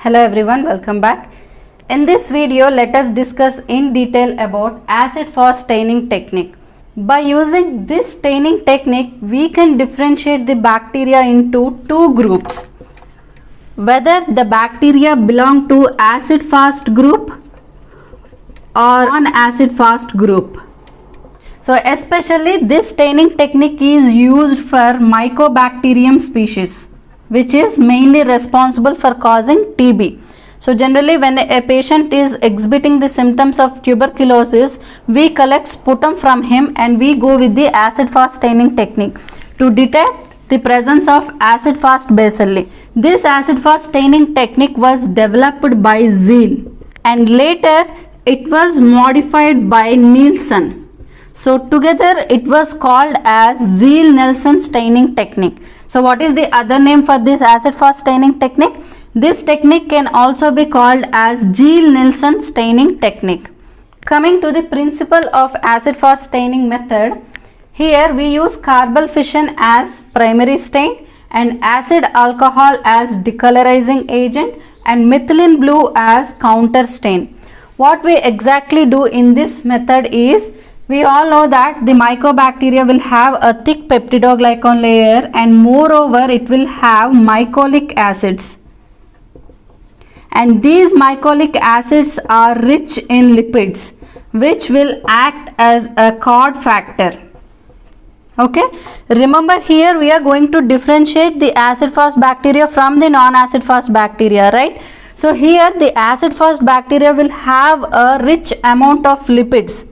Hello everyone, welcome back. In this video, let us discuss in detail about acid-fast staining technique. By using this staining technique, we can differentiate the bacteria into two groups. Whether the bacteria belong to acid-fast group or non-acid-fast group. So especially this staining technique is used for Mycobacterium species, which is mainly responsible for causing TB. So generally when a patient is exhibiting the symptoms of tuberculosis, we collect sputum from him and we go with the acid-fast staining technique to detect the presence of acid-fast bacilli. This acid-fast staining technique was developed by Zeal and later it was modified by Nielsen. So together it was called as Zeal-Nielsen staining technique. So what is the other name for this acid-fast staining technique? This technique can also be called as Zeal-Nielsen staining technique. Coming to the principle of acid-fast staining method, here we use carbonyl fission as primary stain and acid alcohol as decolorizing agent and methylene blue as counter stain. What we exactly do in this method is, we all know that the mycobacteria will have a thick peptidoglycan layer and moreover it will have mycolic acids. And these mycolic acids are rich in lipids which will act as a cod factor. Okay, remember here we are going to differentiate the acid-fast bacteria from the non-acid-fast bacteria, right? So here the acid-fast bacteria will have a rich amount of lipids.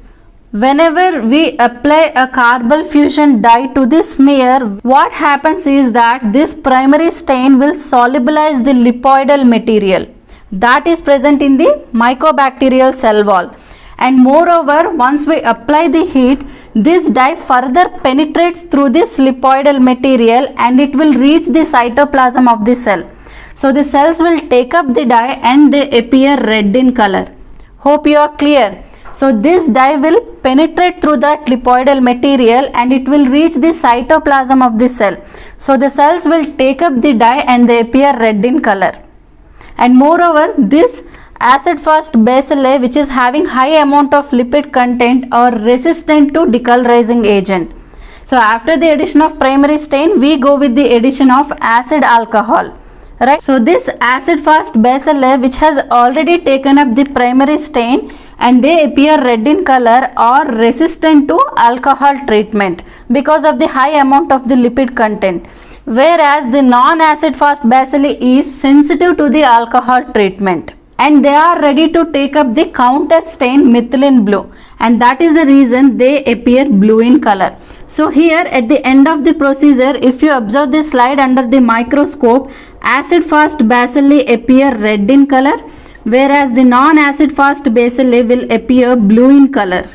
Whenever we apply a carbonyl fusion dye to this smear, what happens is that this primary stain will solubilize the lipoidal material that is present in the mycobacterial cell wall. And moreover, once we apply the heat, this dye further penetrates through this lipoidal material and it will reach the cytoplasm of the cell. So the cells will take up the dye and they appear red in color. Hope you are clear. So this dye will penetrate through that lipoidal material and it will reach the cytoplasm of the cell. So the cells will take up the dye and they appear red in color. And moreover, this acid-fast bacilli, which is having high amount of lipid content, are resistant to decolorizing agent. So after the addition of primary stain, we go with the addition of acid alcohol. Right. So this acid-fast bacilli, which has already taken up the primary stain and they appear red in color, are resistant to alcohol treatment because of the high amount of the lipid content. Whereas the non-acid-fast bacilli is sensitive to the alcohol treatment and they are ready to take up the counter stain methylene blue, and that is the reason they appear blue in color. So here at the end of the procedure, if you observe this slide under the microscope, acid-fast bacilli appear red in color, whereas the non-acid-fast bacilli will appear blue in color.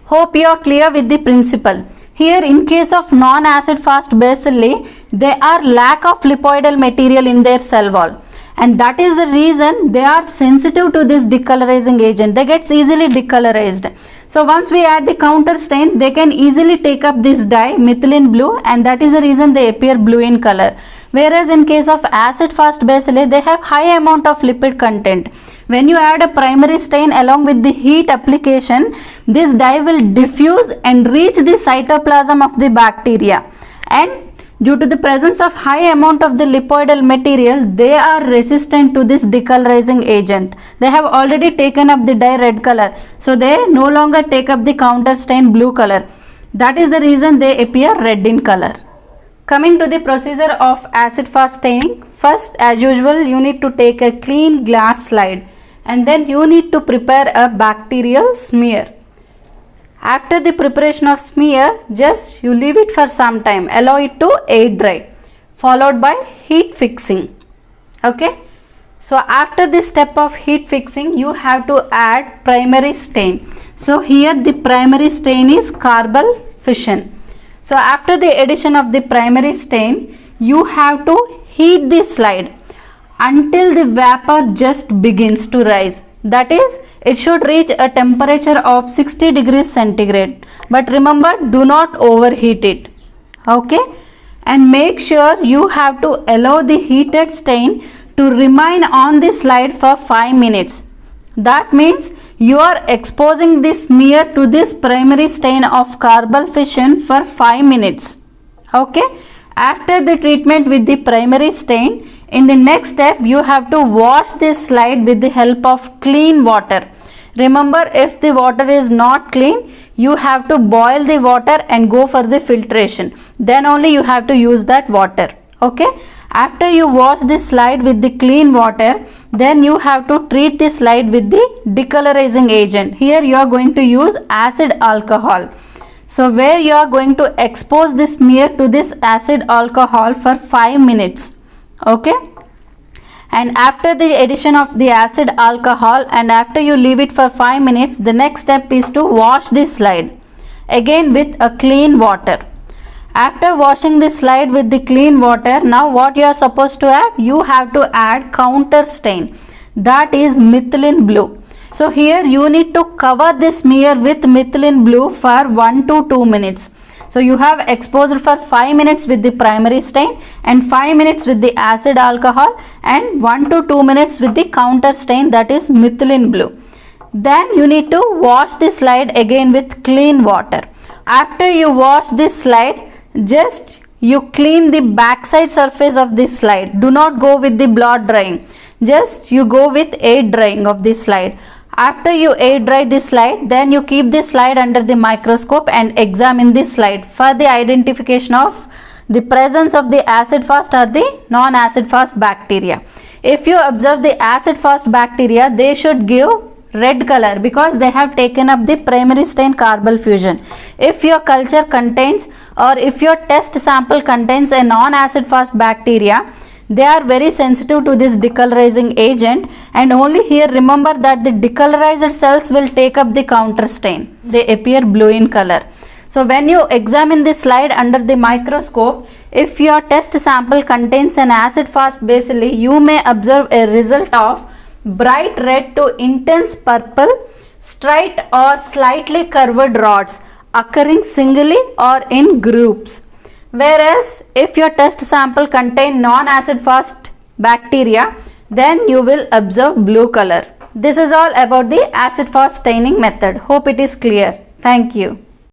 Hope you are clear with the principle. Here in case of non-acid-fast bacilli, they are lack of lipoidal material in their cell wall. And that is the reason they are sensitive to this decolorizing agent. They get easily decolorized. So once we add the counter stain, they can easily take up this dye, methylene blue, and that is the reason they appear blue in color. Whereas in case of acid-fast bacilli, they have high amount of lipid content. When you add a primary stain along with the heat application, this dye will diffuse and reach the cytoplasm of the bacteria. And due to the presence of high amount of the lipoidal material, they are resistant to this decolorizing agent. They have already taken up the dye red color. So they no longer take up the counter stain blue color. That is the reason they appear red in color. Coming to the procedure of acid-fast staining, first as usual you need to take a clean glass slide and then you need to prepare a bacterial smear. After the preparation of smear, just you leave it for some time, allow it to air dry, followed by heat fixing. Okay. So after this step of heat fixing, you have to add primary stain. So here the primary stain is carbonyl fission. So after the addition of the primary stain, you have to heat the slide until the vapor just begins to rise. That is, it should reach a temperature of 60 degrees centigrade. But remember, do not overheat it. Okay. And make sure you have to allow the heated stain to remain on the slide for 5 minutes. That means you are exposing this smear to this primary stain of carbon fission for 5 minutes. Okay. After the treatment with the primary stain, in the next step you have to wash this slide with the help of clean water. Remember, if the water is not clean, you have to boil the water and go for the filtration. Then only you have to use that water. Okay. After you wash this slide with the clean water, then you have to treat the slide with the decolorizing agent. Here you are going to use acid alcohol. So where you are going to expose this smear to this acid alcohol for 5 minutes. Okay. And after the addition of the acid alcohol and after you leave it for 5 minutes, the next step is to wash this slide again with a clean water. After washing this slide with the clean water, now what you are supposed to add? You have to add counter stain, that is methylene blue. So here you need to cover this smear with methylene blue for 1 to 2 minutes. So you have exposed for 5 minutes with the primary stain and 5 minutes with the acid alcohol and 1 to 2 minutes with the counter stain, that is methylene blue. Then you need to wash the slide again with clean water. After you wash this slide, just you clean the backside surface of this slide. Do not go with the blot drying. Just you go with air drying of this slide. After you air dry this slide, then you keep this slide under the microscope and examine this slide for the identification of the presence of the acid fast or the non-acid fast bacteria. If you observe the acid fast bacteria, they should give red color because they have taken up the primary stain carbon fusion. If your culture contains or if your test sample contains a non-acid fast bacteria, they are very sensitive to this decolorizing agent, and only here remember that the decolorized cells will take up the counter stain. They appear blue in color. So when you examine this slide under the microscope, if your test sample contains an acid fast bacilli, you may observe a result of bright red to intense purple, straight or slightly curved rods occurring singly or in groups. Whereas if your test sample contain non-acid fast bacteria, then you will observe blue color. This is all about the acid fast staining method. Hope it is clear. Thank you.